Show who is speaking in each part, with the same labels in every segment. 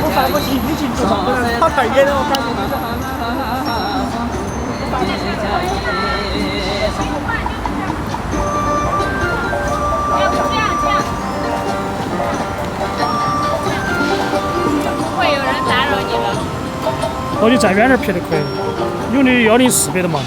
Speaker 1: 我犯不起你进去，他太远了，我感觉。
Speaker 2: 不会有人打扰你了。
Speaker 3: 我就站远点拍就可以了，有的10400的嘛。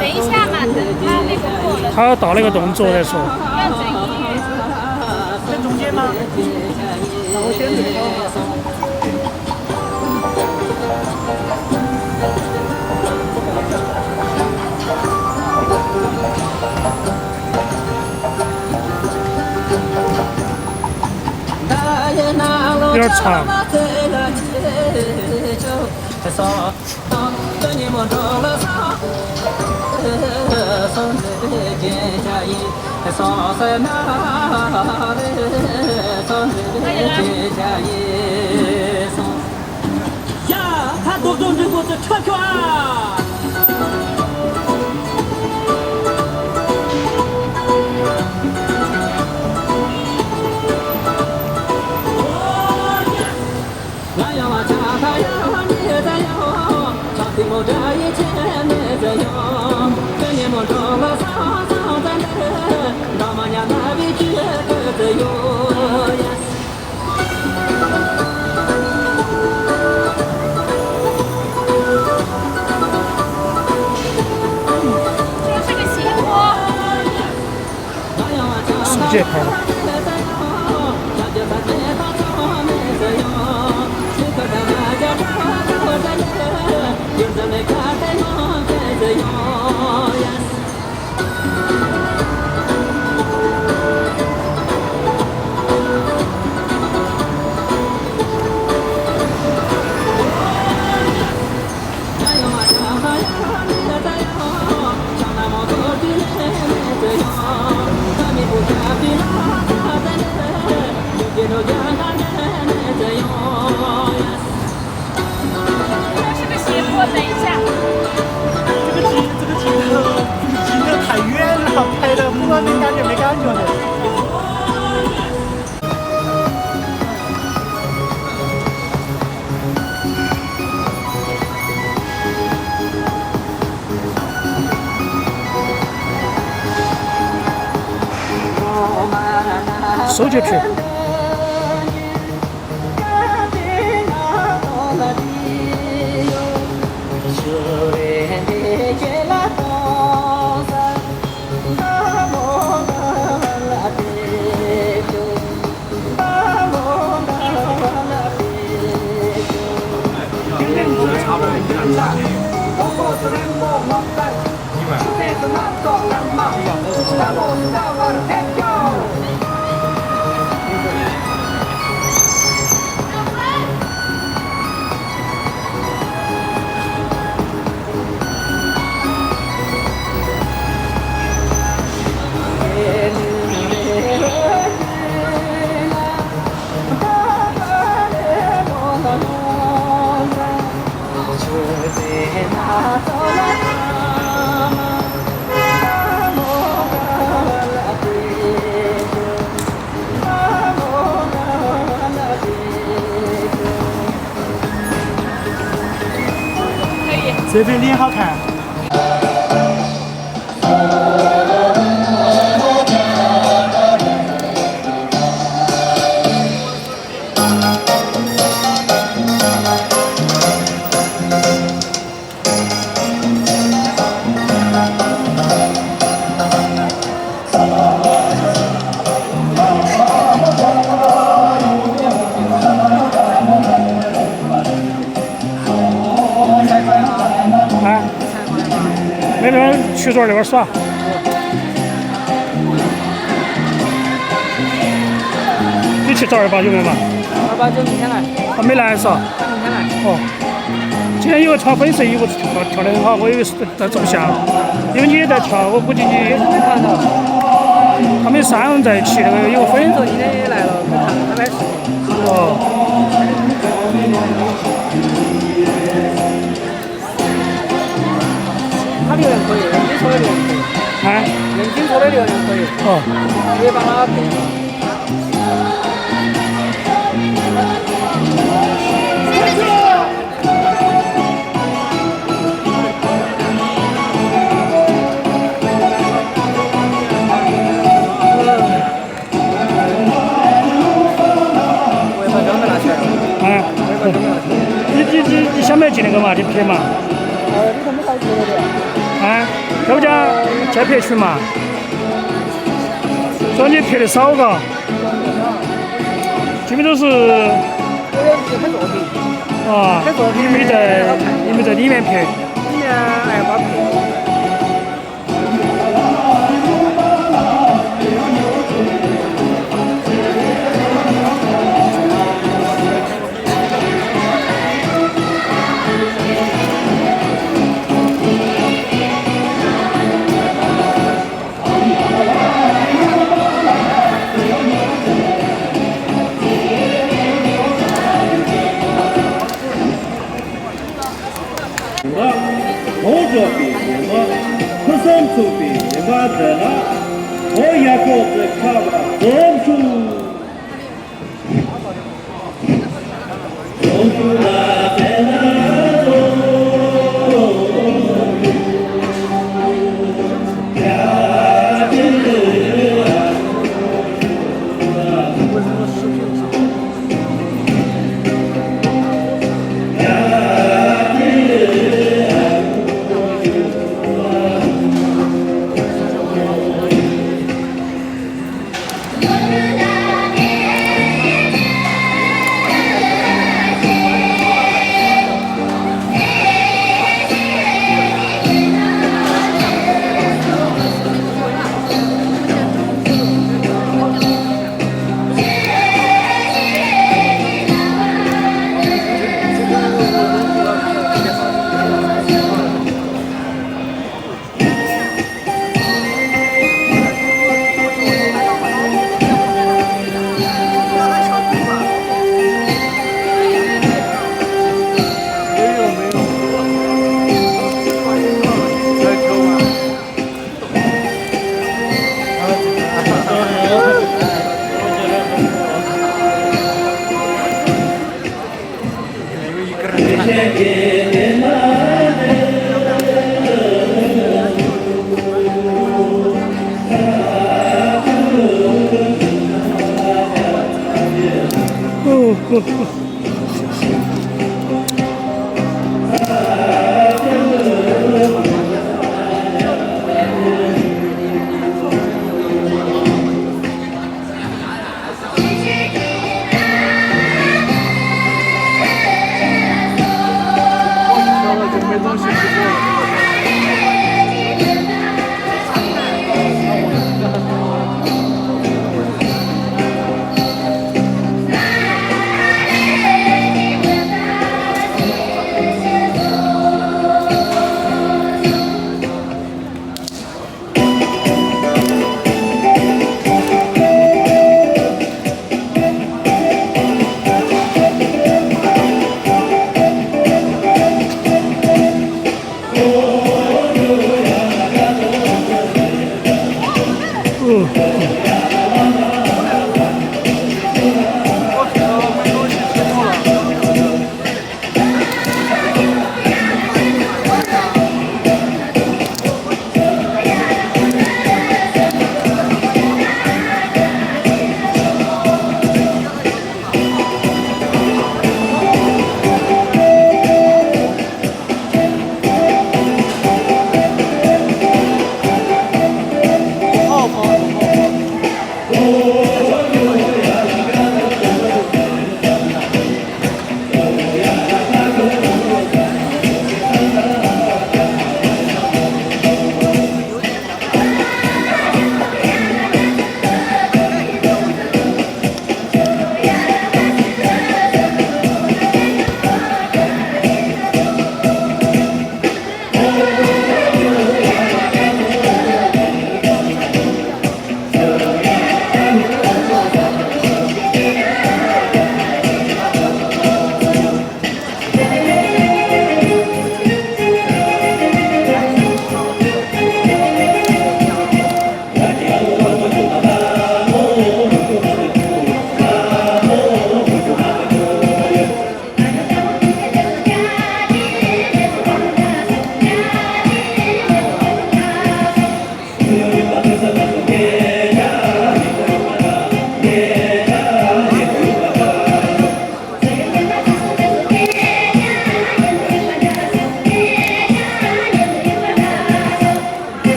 Speaker 2: 等一下嘛，等他那个过了。
Speaker 3: 他到那个动作再说。
Speaker 2: 要整音乐。
Speaker 1: 在中间吗？那我先这个。
Speaker 3: 有点长。
Speaker 1: 呀，他多种这个这圈圈啊！
Speaker 2: 这个斜坡。
Speaker 3: 世界牌的。
Speaker 2: 这是个斜坡，等一下。
Speaker 1: 这个镜头太远了，拍的不知道能感觉没感觉的。
Speaker 3: 手机屏。
Speaker 1: 这边脸好看。
Speaker 3: 那边去座那边耍。你去找289没嘛
Speaker 4: ？289明天来。
Speaker 3: 他没来是吧？
Speaker 4: 他明天来。
Speaker 3: 哦。今天有个穿粉色衣服跳得很好，我以为是在照相，因为你也在跳，我估计你也是没看到。他们3人在一起，那个有个粉
Speaker 4: 说今天也来了，看拍视频。
Speaker 3: 哦。
Speaker 4: 他流量可以，人均抽的流量可以。
Speaker 3: 啊？
Speaker 4: 人均抽的流量可以。
Speaker 3: 哦。
Speaker 4: 也帮他配。
Speaker 3: 你想不要进那个嘛？你拍嘛？
Speaker 4: 里头没啥球的。
Speaker 3: 啊？要不就加拍群嘛？说你拍的少嘎？基本都是。
Speaker 4: 很作品。
Speaker 3: 啊。你没在里面拍。
Speaker 4: 里面爱把拍。
Speaker 5: 工作比我出生出比我的了，我也过着看吧，总数那在那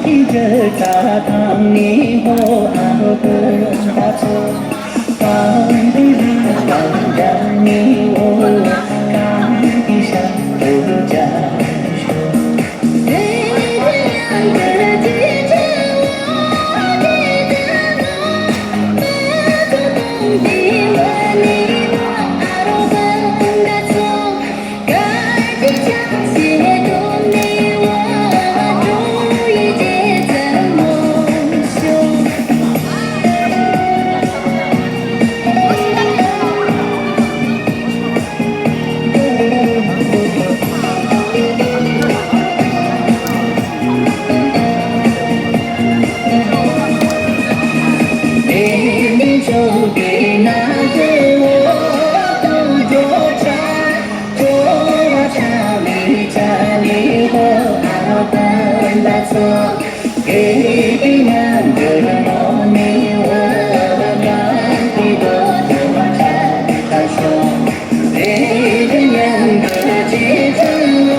Speaker 5: 披着大唐你我熬的大错，放的日光让你我刚闭上的家说。两个记着我记得我，每个冬天问你我熬的大错，该记着些多你我。给的两个我你我两的多多缠他说，给的两个记着我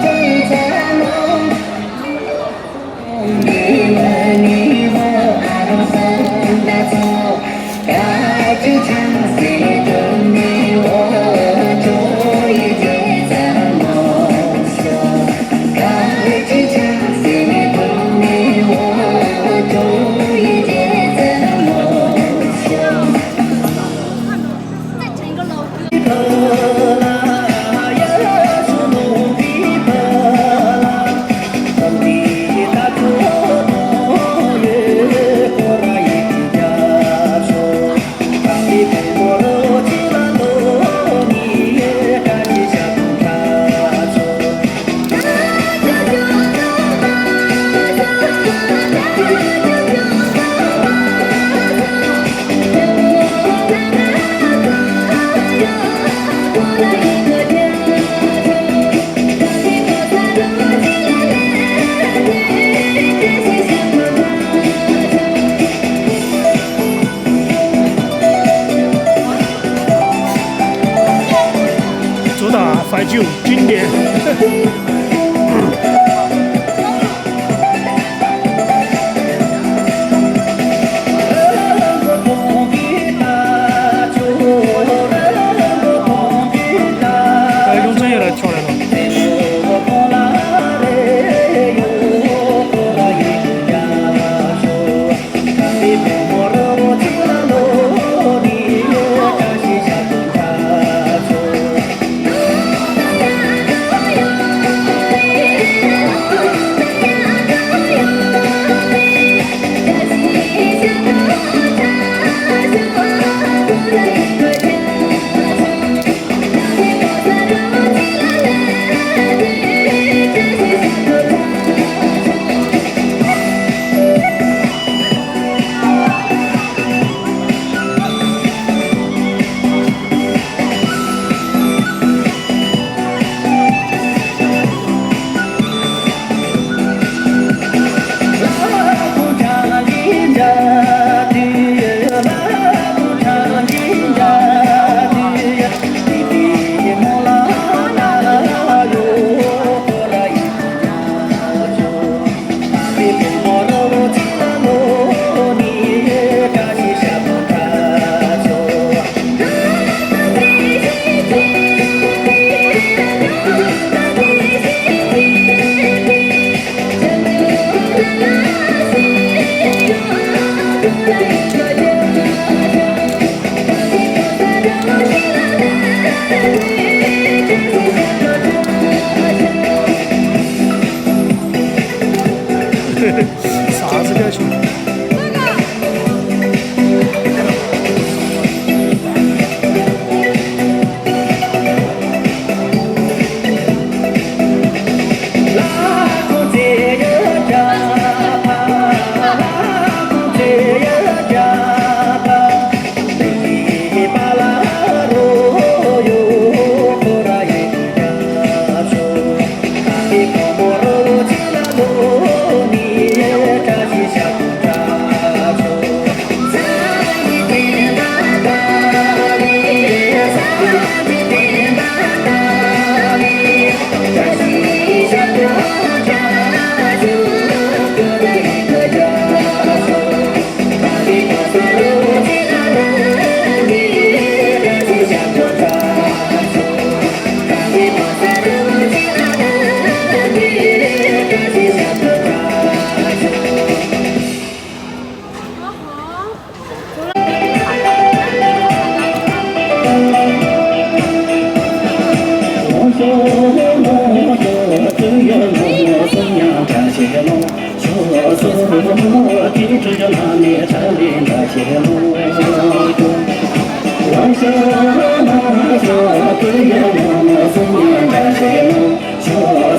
Speaker 5: 记着我，你问你我熬分大错，该知常谁的你我终于记着我说，该知常谁。
Speaker 3: 主打怀旧经典。用这些来跳来了。啥子表情？
Speaker 5: 街路，说听着这那面缠连大街路。我说对呀，我送你大街路，说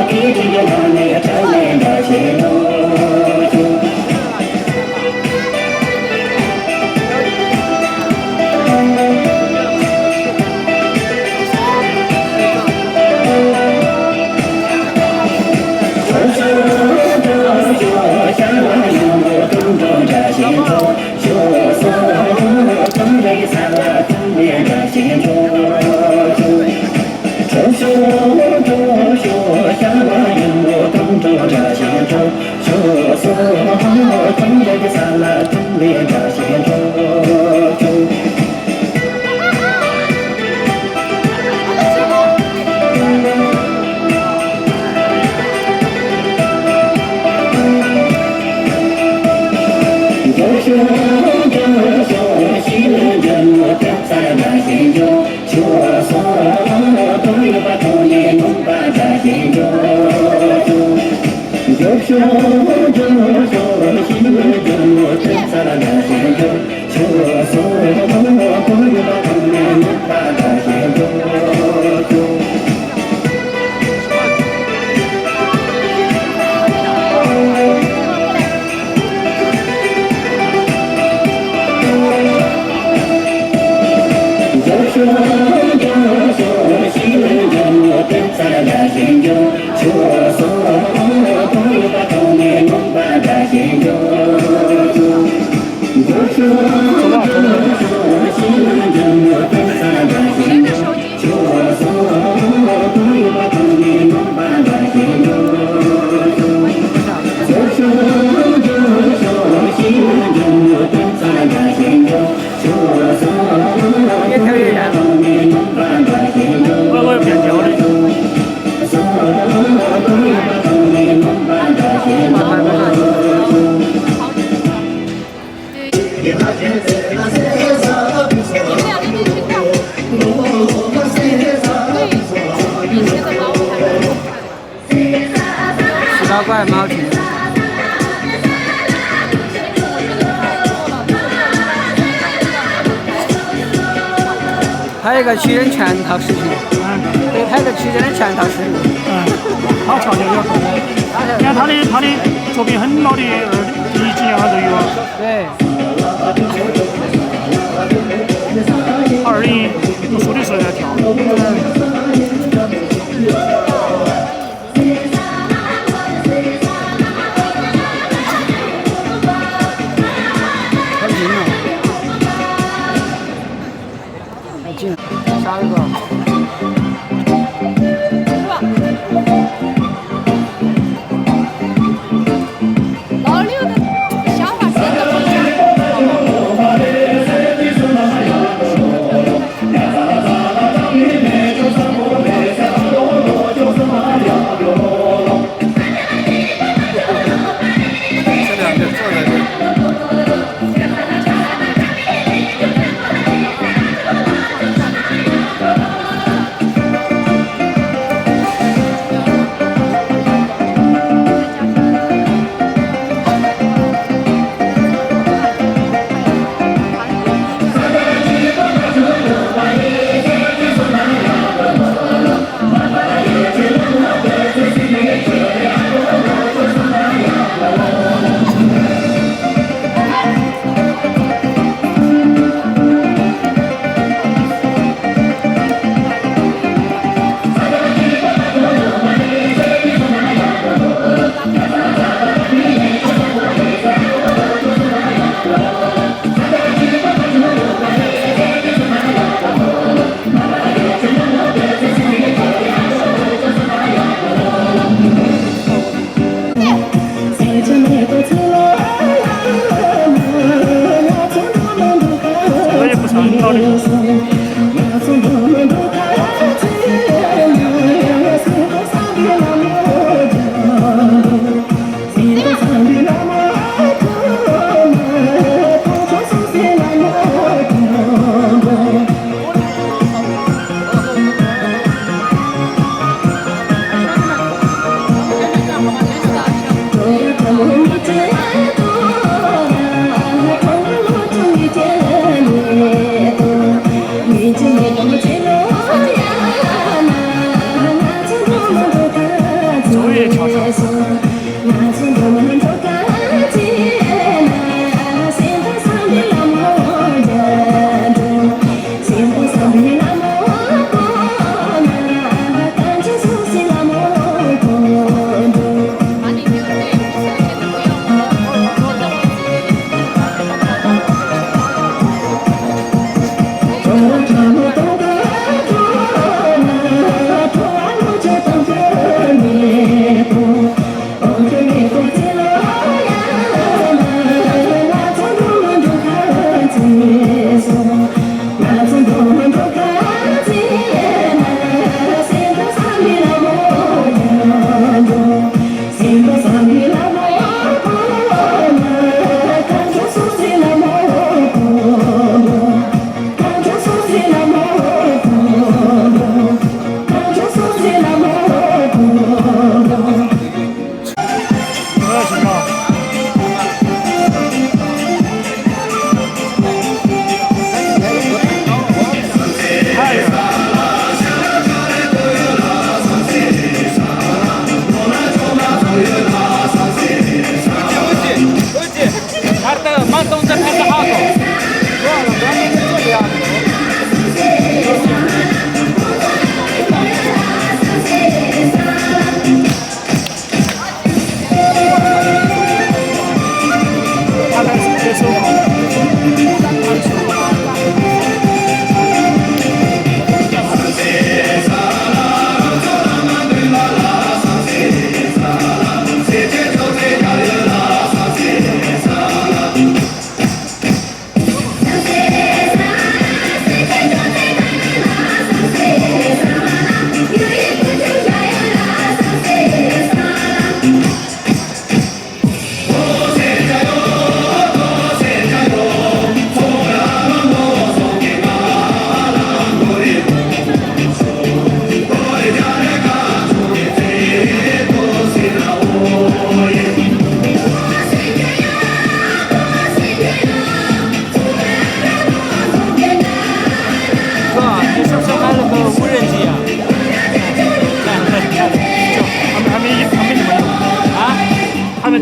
Speaker 5: 听着这那面缠连大街路。
Speaker 4: 18块蛮好听的。还有一个曲人全套视频，对，还有个曲人的全套视频。
Speaker 3: 他条件有好。你看他的作品很老的第几年他都有啊。
Speaker 4: 对。
Speaker 3: 20读书的时候在跳。
Speaker 4: 太近了。太近了，下一个。
Speaker 2: 老刘的想法真的不一样。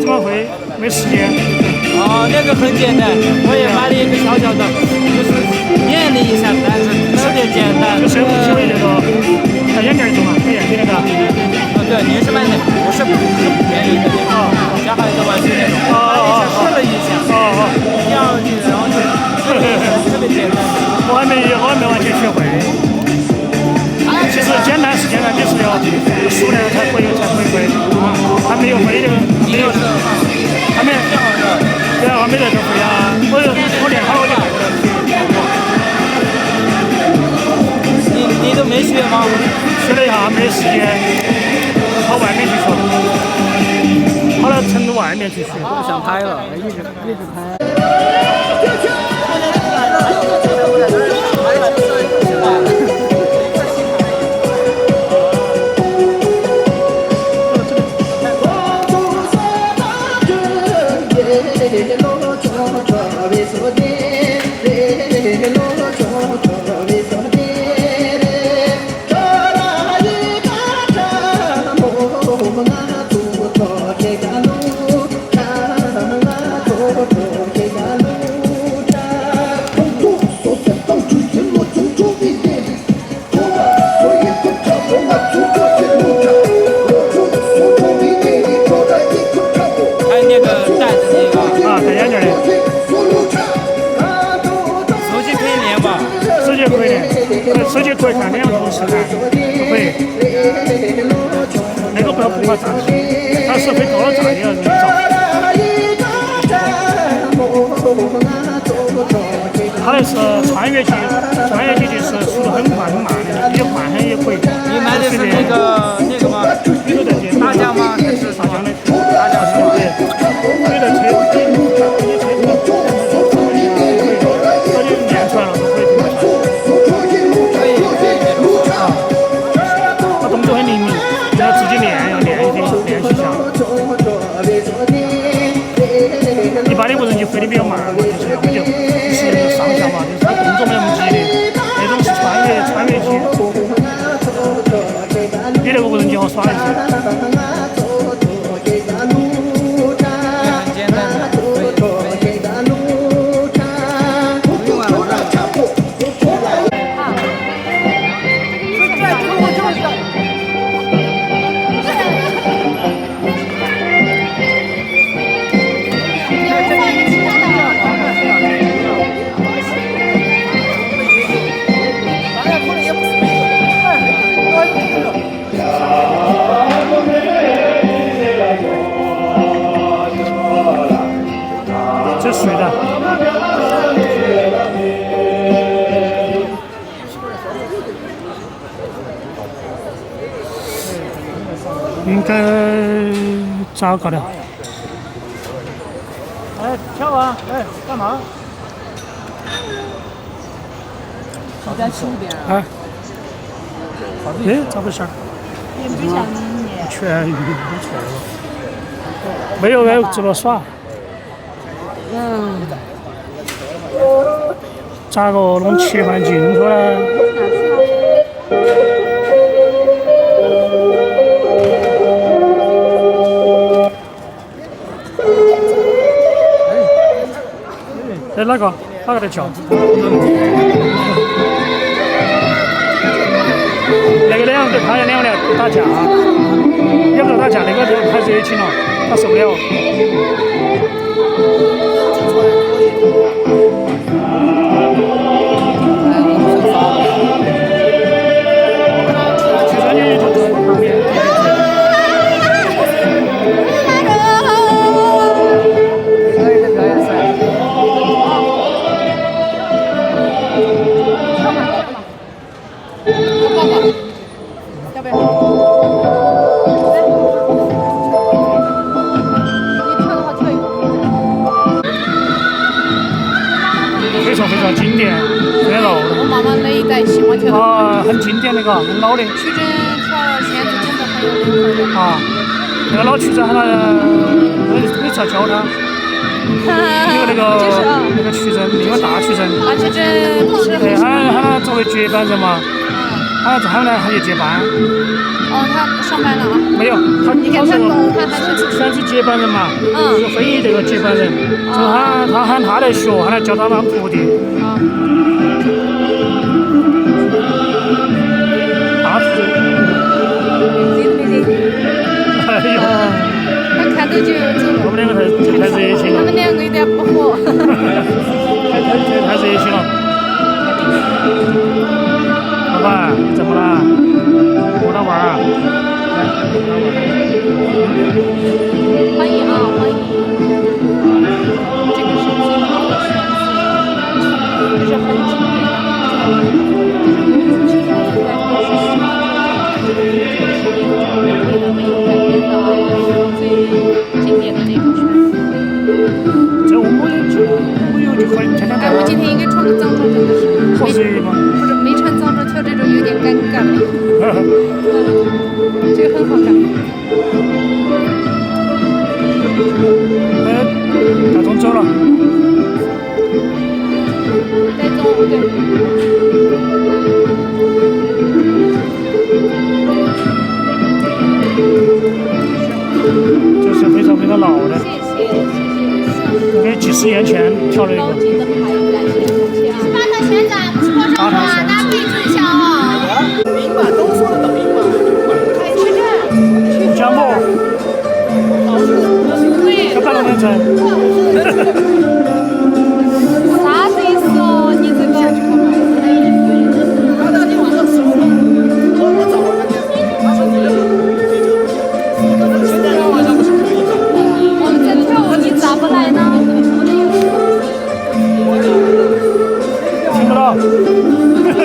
Speaker 3: 怎么会没时间？
Speaker 6: 哦，那个很简单，我也买了一个小小的，就是练了一下，但是特别简单。
Speaker 3: 就是因为那个戴眼镜儿嘛，戴眼镜那个。
Speaker 6: 对，您是买的，不是便宜的那种，小孩子玩具那种。试了一下，要去，然后特别简单。
Speaker 3: 我还没完全学会。其实简单是简单，就是要熟练才会会。还没有会的，没有，还没，对啊，还没得这会啊。我练好我就会了。
Speaker 6: 你都没学吗？
Speaker 3: 学了一下，没时间，跑外面去学，跑到成都外面去学。
Speaker 4: 不想拍了，一直拍。
Speaker 3: 手机可以看2个同时看，不可以。那个不要不怕炸机，但是飞高了炸也要容易炸。它那是穿越机就是速度很快很慢的，也慢很也可以。
Speaker 6: 你买的是那个吗？大疆吗？还是
Speaker 3: 大疆的？
Speaker 6: 大疆是吗？
Speaker 3: 对，有的车，它就练出来了，都可以这么穿。他动作很灵敏，要自己练，要练习一下。一般的无人机飞得比较慢嘛，就是要么就是上下嘛，就是它动作没那么激烈，那种是穿越机，比那个无人机好耍一些。这水的。应该咋搞的？哎，跳啊！哎，干嘛？
Speaker 4: 再轻一点。
Speaker 3: 哎，哎，咋回事？全语错了，没有在直播耍。咋个弄切换镜头呢？哎，哪个在叫？那个两个他俩打架，也不是打架，那个就太热情了，他受不了。非常经典，很老。
Speaker 2: 我妈妈那一代喜欢跳。
Speaker 3: 啊，很经典那个，很老的。
Speaker 2: 曲珍跳现在真的很有灵魂。
Speaker 3: 啊，那个老曲子喊他，每次要教他。因为那个曲珍，另外大曲珍。
Speaker 2: 大曲珍不是。
Speaker 3: 对，喊他作为接班人嘛。他们俩还有接班。
Speaker 2: 哦，他上班了啊。
Speaker 3: 没有，他
Speaker 2: 你看他懂，他还是
Speaker 3: 算是接班人嘛，是会议这个接班人，所以他喊他来学，他来教他当徒弟。大徒弟。哎呦，
Speaker 2: 他看到就有这个。
Speaker 3: 我们两个太热情了。
Speaker 2: 他们两个有点不和。
Speaker 3: 太热情了。老板，你怎么了？我来玩啊！
Speaker 2: 欢迎啊，欢迎！这个是最好的选择，这是很经典的，就是应该都是需要为了没有改变的最经典的那种选择。
Speaker 3: 这我有就会天天
Speaker 2: 哎，我今天应该穿个脏装，真的是。
Speaker 3: 好热嘛！
Speaker 2: 不是没穿脏装跳这种有点尴尬。这个很好看。
Speaker 3: 哎，大钟走了。
Speaker 2: 戴总，对。
Speaker 3: 这是非常非常老的。
Speaker 2: 谢谢。
Speaker 3: 给几十年前跳了一个。
Speaker 2: 高级的牌，感谢。
Speaker 7: 18块钱咱不是多少啊？大家可以注意一下啊。
Speaker 1: 抖音嘛，都说的抖音嘛。
Speaker 3: 讲我。要干了没成？
Speaker 2: 啥子意思哦？你这个。
Speaker 1: 他那个地方是15分，我找了半天，他说你的现在晚上不是可以的。
Speaker 2: 我们在跳舞，你咋不来呢？
Speaker 3: 听不到，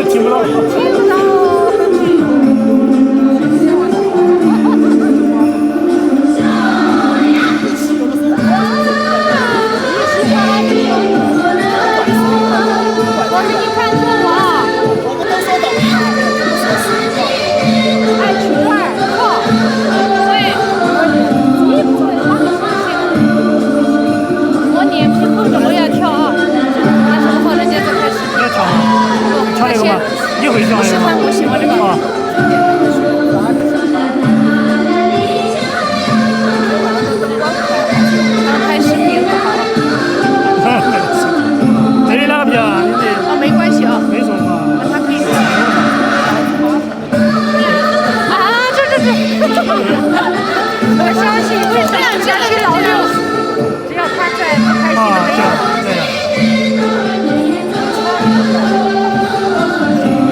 Speaker 3: 听不到。
Speaker 2: 听不到。我给你看错了。
Speaker 1: 我们都说抖音，说实话。
Speaker 2: 爱去玩儿，错。对，你不会，他很伤心。我脸皮厚着我要跳啊，那什么后人家就开始。
Speaker 3: 要跳吗？跳那个吗？你会跳那个吗？
Speaker 2: 我喜欢这个。
Speaker 3: 啊。
Speaker 2: 刚拍视频不好。
Speaker 3: 这里哪个比较啊？
Speaker 2: 哦，没关系啊。
Speaker 3: 没说嘛。
Speaker 2: 他可以。啊，这。我相信会这样下去老六，只要他在不开心的没有。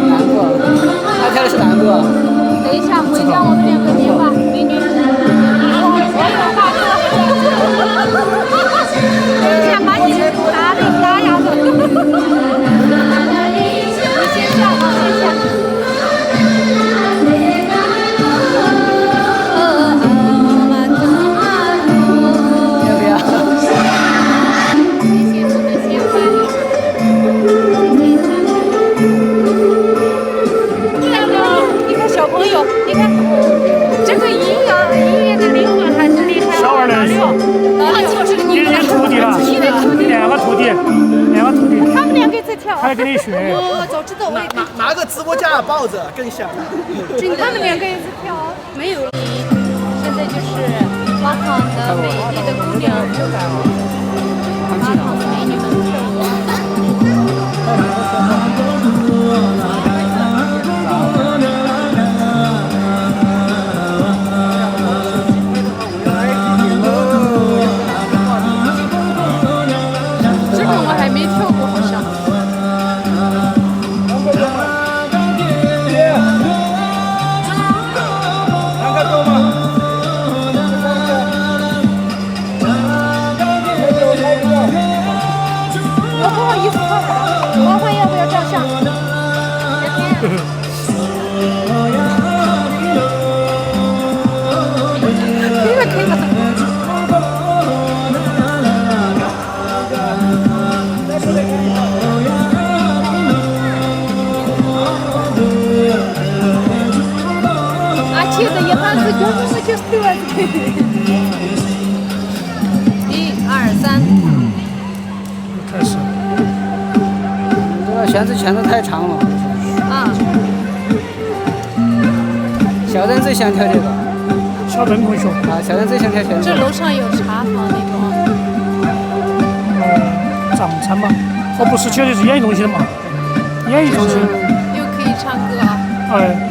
Speaker 4: 南部，他跳的是南部。
Speaker 2: 等一下，回家我们两个电话，美女。我有话说。等一下把你打的打哑了。你先下，我先下。
Speaker 4: 要不要？
Speaker 2: 谢谢我的鲜花。你看小朋友，你看这个音乐的灵魂还是厉害。
Speaker 3: 小二的。
Speaker 2: 老六是你的
Speaker 3: 徒弟了，两个徒弟。
Speaker 2: 他们两个在跳。
Speaker 3: 他要跟你学。
Speaker 2: 我早知道我也可以。
Speaker 1: 拿个直播架抱着更像。
Speaker 2: 他们两个也在跳。没有。现在就是挖矿的美丽的姑娘，挖矿的美女们跳舞。这个我还没跳过，好像。我不好意思拍了，花花要不要照相？可以了，可以了。啊，去的一下子就这么就死了。1、2、3。
Speaker 3: 开始。
Speaker 4: 这个弦子钳子太长了。
Speaker 2: 啊。
Speaker 4: 校长最想跳这个
Speaker 3: 小邓同学，
Speaker 4: 啊，校长最想跳旋转。
Speaker 2: 这楼上有茶房那种。
Speaker 3: 藏餐嘛，不是，其实就是演艺中心嘛，演艺中心。
Speaker 2: 又可以唱歌啊。
Speaker 3: 哎。